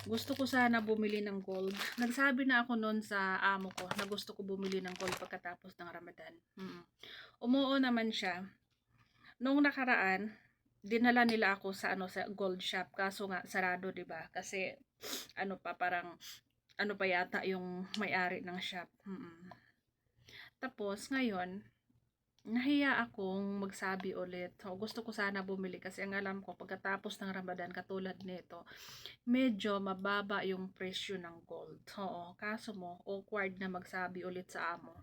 gusto ko sana bumili ng gold. Nagsabi na ako noon sa amo ko na gusto ko bumili ng gold pagkatapos ng Ramadan. Umuo naman siya. Nung nakaraan, dinala nila ako sa sa gold shop, kaso nga sarado, 'di ba? Kasi parang pa yata yung may-ari ng shop. Tapos ngayon, nahiya akong magsabi ulit. So, gusto ko sana bumili kasi ang alam ko pagkatapos ng Ramadan katulad nito, medyo mababa yung presyo ng gold. Oo, kaso mo awkward na magsabi ulit sa amo.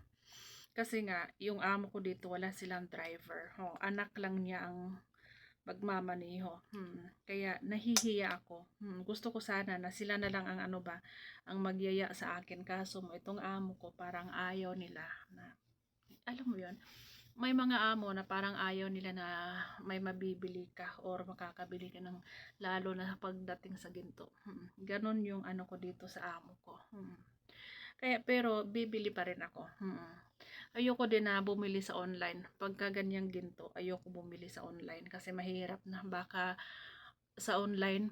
Kasi nga, yung amo ko dito wala silang driver. Anak lang niya ang magmamaneho. Kaya nahihiya ako. Gusto ko sana na sila na lang ang ang magyaya sa akin. Kaso mo itong amo ko parang ayaw nila na, alam mo 'yon. May mga amo na parang ayaw nila na may mabibili ka or makakabili ka ng lalo na pagdating sa ginto. Ganon yung ko dito sa amo ko. Kaya pero bibili pa rin ako. Ayoko din na bumili sa online. Pagka ganyang ginto, ayoko bumili sa online kasi mahirap na baka sa online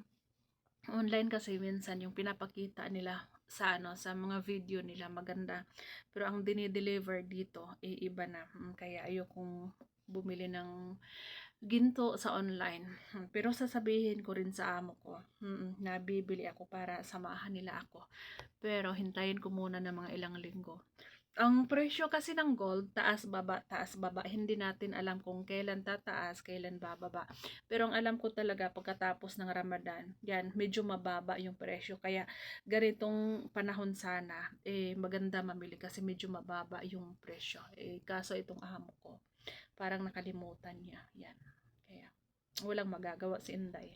kasi minsan yung pinapakita nila sa sa mga video nila maganda, pero ang dinideliver dito iba na. Kaya ayokong bumili ng ginto sa online. Pero sasabihin ko rin sa amo ko na bibili ako para samahan nila ako, pero hintayin ko muna ng mga ilang linggo. Ang presyo kasi ng gold, taas baba, hindi natin alam kung kailan tataas, kailan bababa. Pero ang alam ko talaga pagkatapos ng Ramadan, yan, medyo mababa yung presyo. Kaya ganitong panahon sana, maganda mamili kasi medyo mababa yung presyo. Kaso itong amo ko, parang nakalimutan niya. Yan. Kaya walang magagawa si Inday.